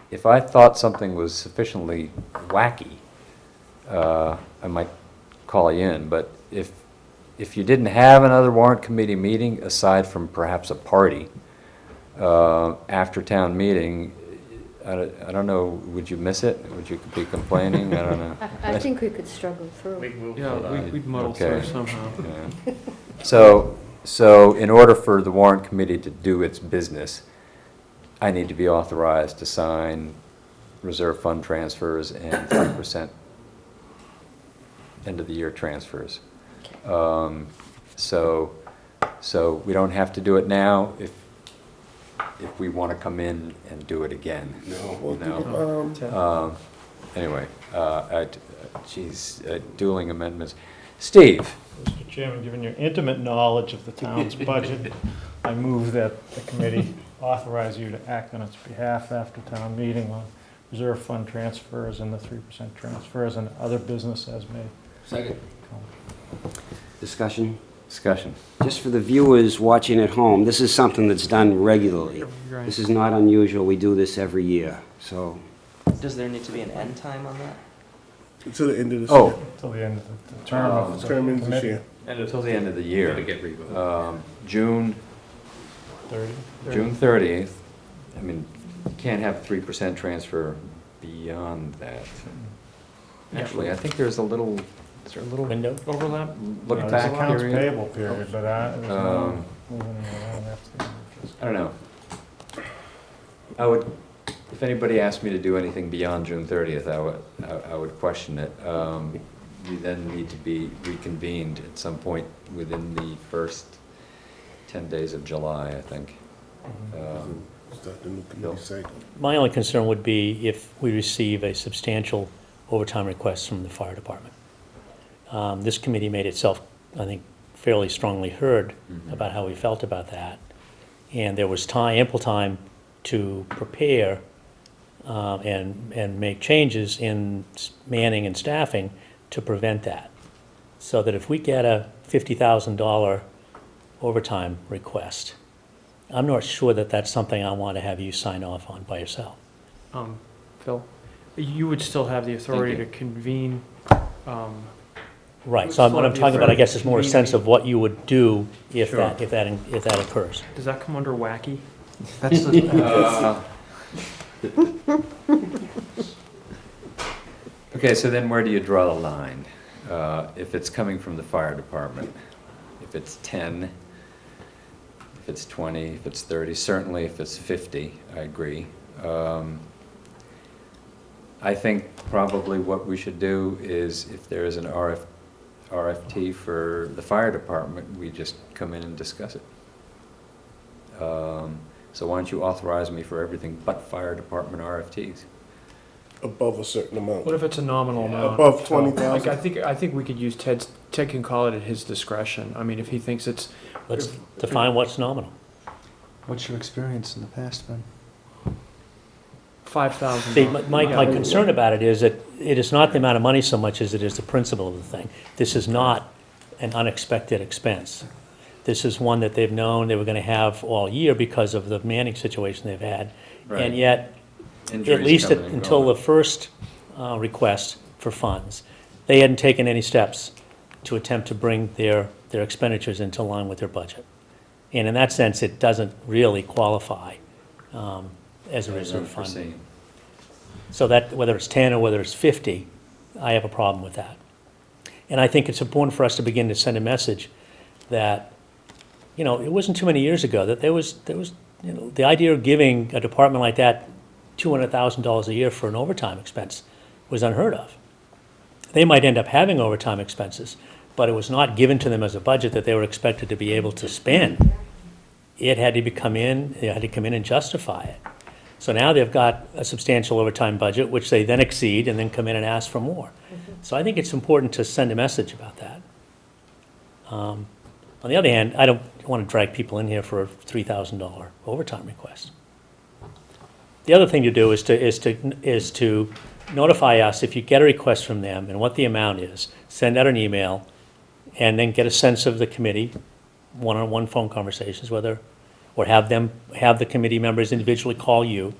If I thought something was sufficiently wacky, I might call you in, but if you didn't have another warrant committee meeting, aside from perhaps a party, after town meeting, I don't know, would you miss it? Would you be complaining? I don't know. I think we could struggle through. Yeah, we'd muddle Okay. through somehow. Yeah. So in order for the warrant committee to do its business, I need to be authorized to sign reserve fund transfers and 3% end of the year transfers. So we don't have to do it now if we want to come in and do it again. No. Anyway, dueling amendments. Steve? Mr. Chairman, given your intimate knowledge of the town's budget, I move that the committee authorize you to act on its behalf after town meeting on reserve fund transfers and the 3% transfers and other business as may. Second. Discussion? Discussion. Just for the viewers watching at home, this is something that's done regularly. Right. This is not unusual. We do this every year, so. Does there need to be an end time on that? Until the end of this Oh. year. Till the end of the term of the Term ends this committee. year. Until the end of the To year. get revoted. June 30. June 30th. I mean, you can't have 3% transfer beyond that. Actually, I think there's a little, is there a little Window? Overlap? look There's back accounts period? payable period, but there's no Um, moving around after the interest. I don't know. I would, if anybody asked me to do anything beyond June 30th, I would question it. We then need to be reconvened at some point within the first 10 days of July, I think. Start the new committee cycle. My only concern would be if we receive a substantial overtime request from the fire department. This committee made itself, I think, fairly strongly heard about how we felt about that. And there was time, ample time to prepare and make changes in manning and staffing to prevent that. So that if we get a $50,000 overtime request, I'm not sure that that's something I want to have you sign off on by yourself. Phil, you would still have the authority to Thank convene, Right, so what I'm talking about, I guess, is more a sense of what you would do if Sure. if that occurs. does that come under wacky? That's the, Okay, so then where do you draw the line? If it's coming from the fire department, if it's 10, if it's 20, if it's 30, certainly if it's 50, I agree. I think probably what we should do is if there is an RFT for the fire department, we just come in and discuss it. So why don't you authorize me for everything but fire department RFTs? above a certain amount. What if it's a nominal amount? Above So, 20,000. Like, I think we could use Ted can call it at his discretion. I mean, if he thinks it's, Let's define what's nominal. What's your experience in the past been? $5,000. See, my concern about it is that it is not the amount of money so much as it is the principle of the thing. This is not an unexpected expense. This is one that they've known they were gonna have all year because of the Manning situation they've had. Right. And yet, Injuries at least coming and until going. the first request for funds, they hadn't taken any steps to attempt to bring their expenditures into line with their budget. And in that sense, it doesn't really qualify as a reserve fund. Unforeseen. So that, whether it's 10 or whether it's 50, I have a problem with that. And I think it's important for us to begin to send a message that, you know, it wasn't too many years ago that there was, you know, the idea of giving a department like that $200,000 a year for an overtime expense was unheard of. They might end up having overtime expenses, but it was not given to them as a budget that they were expected to be able to spend. It had to come in, they had to come in and justify it. So now they've got a substantial overtime budget, which they then exceed and then come in and ask for more. So I think it's important to send a message about that. On the other hand, I don't want to drag people in here for a $3,000 overtime request. The other thing to do is to notify us if you get a request from them and what the amount is, send out an email, and then get a sense of the committee, one-on-one phone conversations, or have the committee members individually call you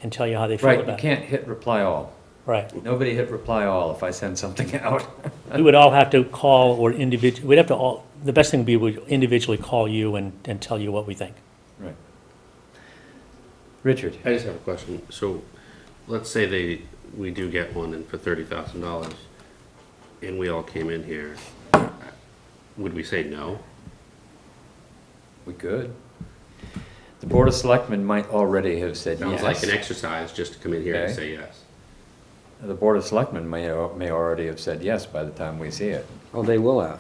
and tell you how they feel Right, you about it. can't hit reply all. Right. Nobody hit reply all if I send something out. We would all have to call or we'd have to all, the best thing would be we individually call you and tell you what we think. Right. Richard? I just have a question. So, let's say we do get one in for $30,000, and we all came in here. Would we say no? We could. The Board of Selectmen might already have said yes. Sounds like an exercise just to come in here and Okay. say yes. The Board of Selectmen may already have said yes by the time we see it. Oh, they will have.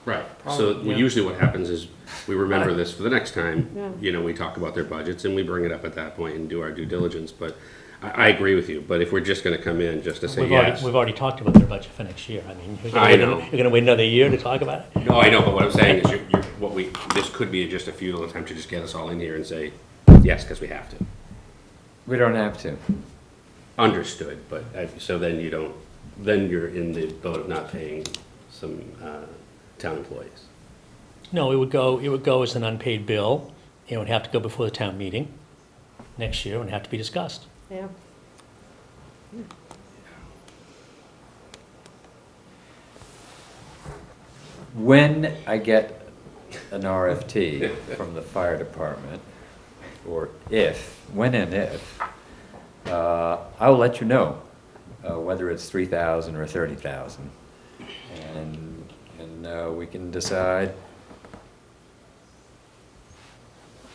Right. So Probably, yeah. usually what happens is we remember this for the next time. Yeah. You know, we talk about their budgets and we bring it up at that point and do our due diligence. But I agree with you. But if we're just going to come in just to say yes. We've already talked about their budget for next year. I mean, I know. you're gonna wait another year to talk about it? No, I know, but what I'm saying is this could be just a futile attempt to just get us all in here and say yes, because we have to. We don't have to. Understood, but so then then you're in the boat of not paying some town employees. No, it would go as an unpaid bill. It would have to go before the town meeting next year and have to be discussed. Yeah. When I get an RFT from the fire department, or when and if, I'll let you know whether it's 3,000 or 30,000. And we can decide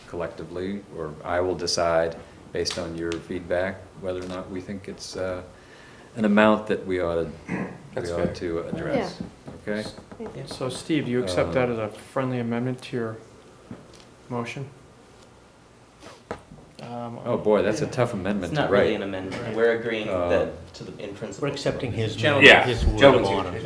collectively, or I will decide based on your feedback whether or not we think it's an amount that we ought to address. Okay? So Steve, do you accept that as a friendly amendment to your motion? Oh, boy, that's a tough amendment It's to not really write. an amendment. We're agreeing that in principle. We're accepting his Yeah, his word of gentlemen's honor.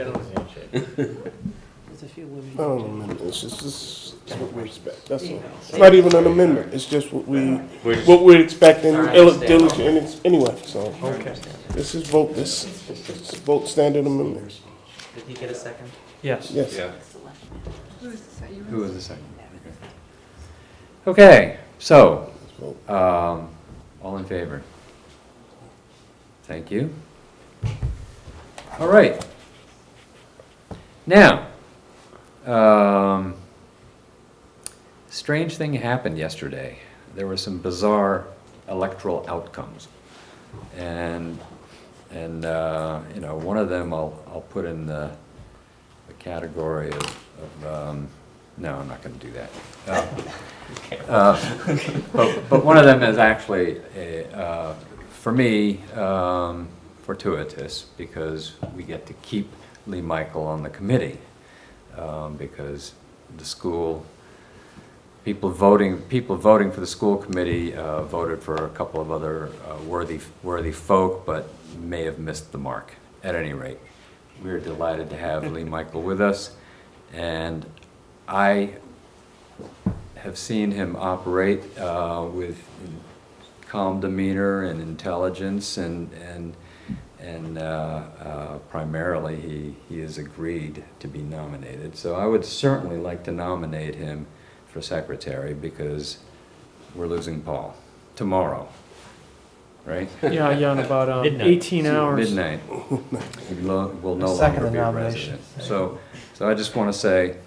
There's a few women. Not an amendment, it's just what we expect, that's all. It's not even an amendment, it's just what we're expecting, diligent, anyway, so. Okay. This is vote standard amendment. Did he get a second? Yes. Yes. Yeah. Who was the second? Okay, so, all in favor? Thank you. All right. Now, strange thing happened yesterday. There were some bizarre electoral outcomes. And you know, one of them I'll put in the category of no, I'm not going to do that. But one of them is actually, for me, fortuitous, because we get to keep Lee Michael on the committee, because the school people voting for the school committee voted for a couple of other worthy folk, but may have missed the mark. At any rate, we're delighted to have Lee Michael with us, and I have seen him operate with calm demeanor and intelligence, and primarily he has agreed to be nominated. So I would certainly like to nominate him for secretary, because we're losing Paul tomorrow, right? Yeah, in about Midnight. 18 hours. Midnight. We'll no Second longer be a nomination. resident. So I just want to say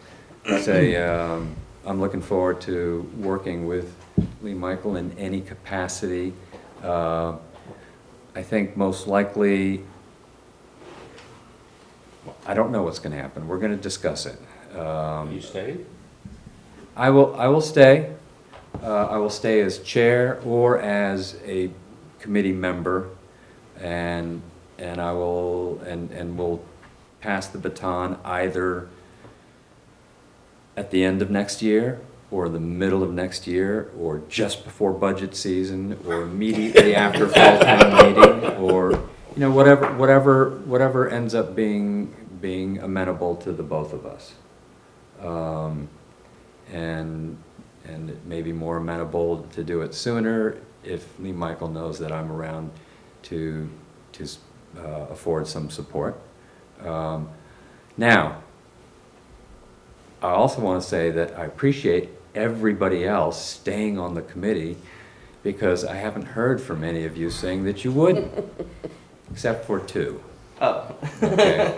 I'm looking forward to working with Lee Michael in any capacity. I think most likely, I don't know what's going to happen. We're going to discuss it. You stay? I will stay. I will stay as chair or as a committee member, and I will and will pass the baton either at the end of next year, or the middle of next year, or just before budget season, or immediately after fall town meeting, or whatever ends up being amenable to the both of us. And it may be more amenable to do it sooner if Lee Michael knows that I'm around to afford some support. Now, I also want to say that I appreciate everybody else staying on the committee, because I haven't heard from any of you saying that you would, except for two. Oh. Okay,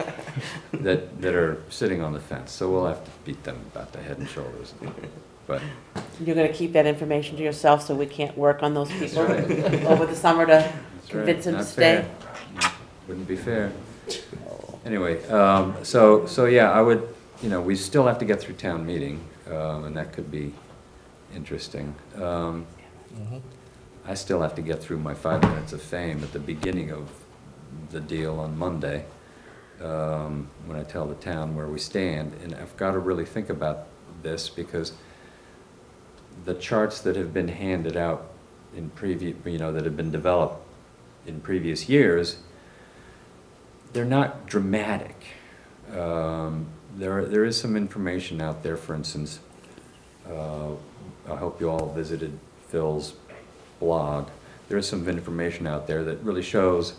that are sitting on the fence. So we'll have to beat them about the head and shoulders. But You're gonna keep that information to yourself, so we can't work on those people right. over the summer to that's right. convince them to Not stay? fair. Wouldn't be fair. Anyway, so yeah, I would, we still have to get through town meeting, and that could be interesting. I still have to get through my 5 minutes of fame at the beginning of the deal on Monday, when I tell the town where we stand. And I've got to really think about this, because the charts that have been handed out in previous, that have been developed in previous years, they're not dramatic. There is some information out there. For instance, I hope you all visited Phil's blog. There is some information out there that really shows,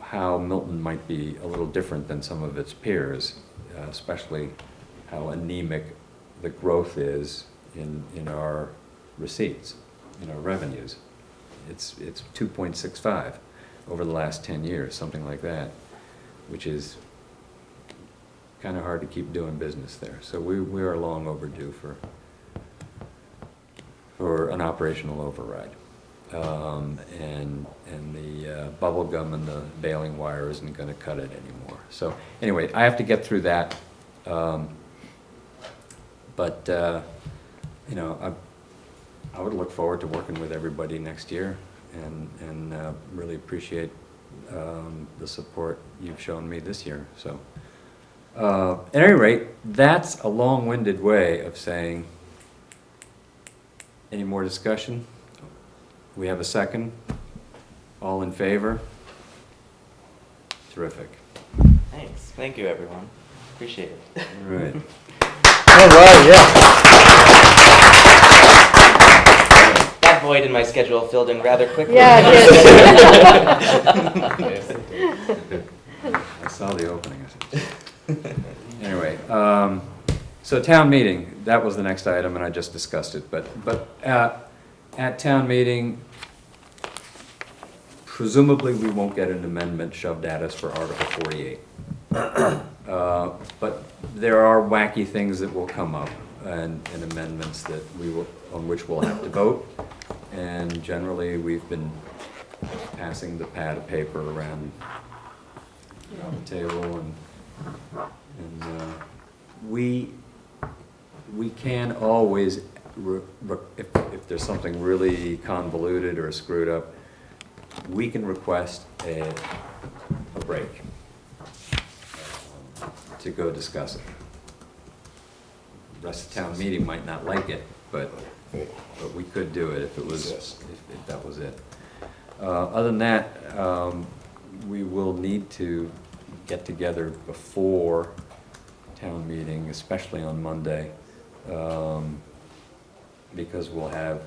how Milton might be a little different than some of its peers, especially how anemic the growth is in our receipts, in our revenues. It's 2.65 over the last 10 years, something like that, which is kind of hard to keep doing business there. So we are long overdue for an operational override. And the bubble gum and the baling wire isn't going to cut it anymore. So anyway, I have to get through that. But I would look forward to working with everybody next year, and really appreciate the support you've shown me this year. So at any rate, that's a long-winded way of saying, any more discussion? We have a second. All in favor? Terrific. Thanks. Thank you, everyone. Appreciate it. All right. All right, yeah. That void in my schedule filled in rather quickly. Yeah, I saw the opening. Anyway, so town meeting, that was the next item, and I just discussed it. But at town meeting, presumably we won't get an amendment shoved at us for Article 48. But there are wacky things that will come up, and amendments that on which we'll have to vote. And generally, we've been passing the pad of paper around the table, and we can always, if there's something really convoluted or screwed up, we can request a break to go discuss it. the rest of town meeting might not like it, but we could do it if it was, if that was it. Other than that, we will need to get together before town meeting, especially on Monday, because we'll have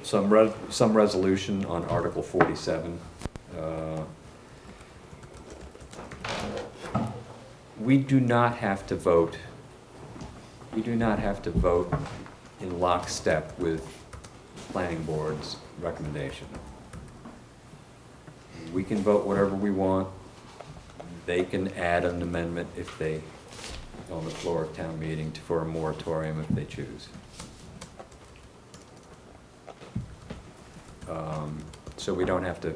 some resolution on Article 47. We do not have to vote. We do not have to vote in lockstep with planning board's recommendation. We can vote whatever we want. They can add an amendment if they, on the floor of town meeting, for a moratorium if they choose. So we don't have to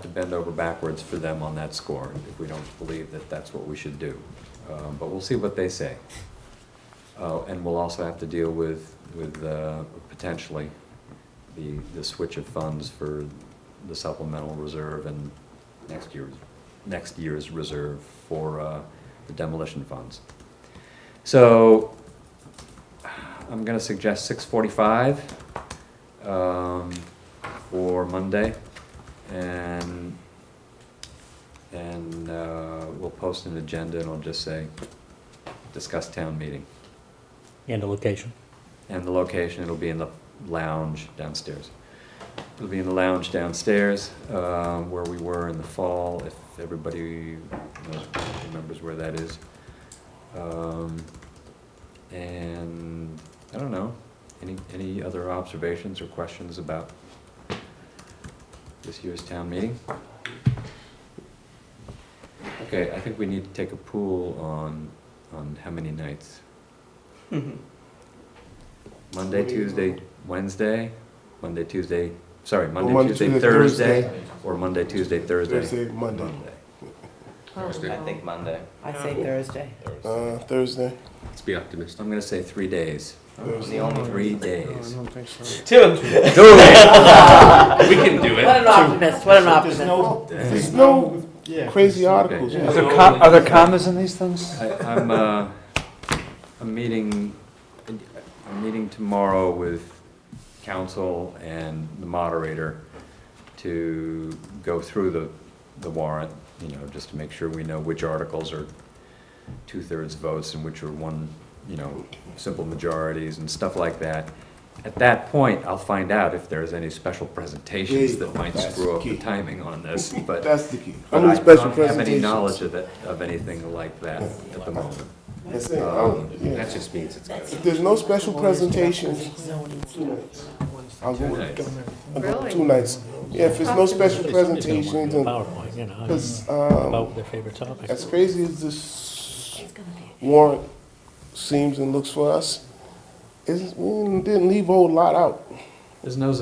bend over backwards for them on that score if we don't believe that that's what we should do. But we'll see what they say. And we'll also have to deal with potentially the switch of funds for the supplemental reserve and next year's reserve for the demolition funds. So I'm going to suggest 6:45 for Monday, and we'll post an agenda, and I'll just say discuss town meeting. And the location. And the location, it'll be in the lounge downstairs. It'll be in the lounge downstairs, where we were in the fall, if everybody remembers where that is. And I don't know, any other observations or questions about this year's town meeting? Okay, I think we need to take a pool on how many nights. Monday, Tuesday, Wednesday, Monday, Tuesday, Thursday, or Monday, Tuesday, Thursday? Thursday, Monday. I think Monday. I say Thursday. Thursday. Let's be optimistic. I'm gonna say 3 days. The only 3 I days. don't think so. We can do What an optimist, what an optimist. There's no crazy articles. Okay. Are there commas in these things? I'm meeting tomorrow with council and the moderator to go through the warrant, just to make sure we know which articles are 2/3 votes and which are simple majorities and stuff like that. At that point, I'll find out if there's any special presentations that might screw up the timing on this, but That's the key. but I don't have any knowledge of anything like that at the moment. That's it. That just means it's good. If there's no special presentations, 2 nights. I'll go Really? 2 nights. Yeah, if there's no special presentations, and PowerPoint, because about their favorite topic. as crazy as this warrant seems and looks for us, we didn't leave a whole lot out. There's no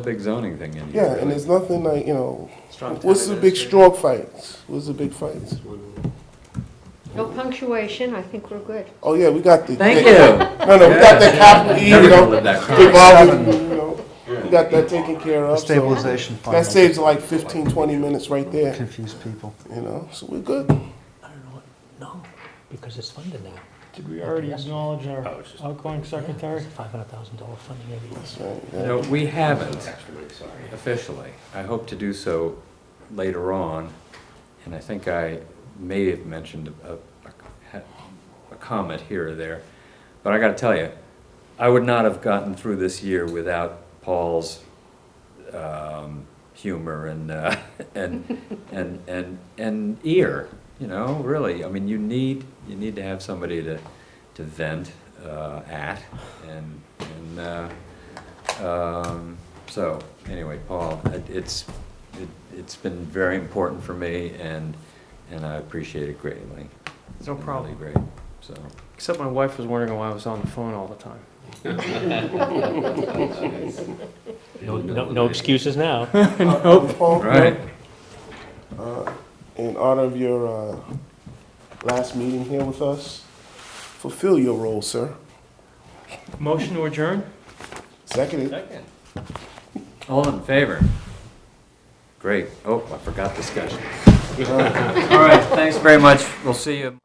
big zoning thing in here. Yeah, and really. there's nothing like, what's the big straw fights? What's the big fights? No punctuation, I think we're good. Oh, yeah, we got the. Thank you. No, we got the capital E, Never gonna live that we got that taken care of. so Stabilization fund. That saves like 15, 20 minutes right there, Confuse people. so we're good. I don't know what, no, because it's funded now. Did we already acknowledge our outgoing secretary? $500,000 funding maybe. That's right. yeah. No, we haven't officially. I hope to do so later on, and I think I may have mentioned a comment here or there, but I got to tell you, I would not have gotten through this year without Paul's humor and ear. Really. I mean, you need to have somebody to vent at, so anyway, Paul, it's been very important for me, and I appreciate it greatly. It's No been problem. Really great. So. Except my wife was wondering why I was on the phone all the time. No excuses now. Paul, Right. in honor of your last meeting here with us, fulfill your role, sir. Motion to adjourn? Seconded. All in favor? Great. Oh, I forgot discussion. All right, thanks very much. We'll see you.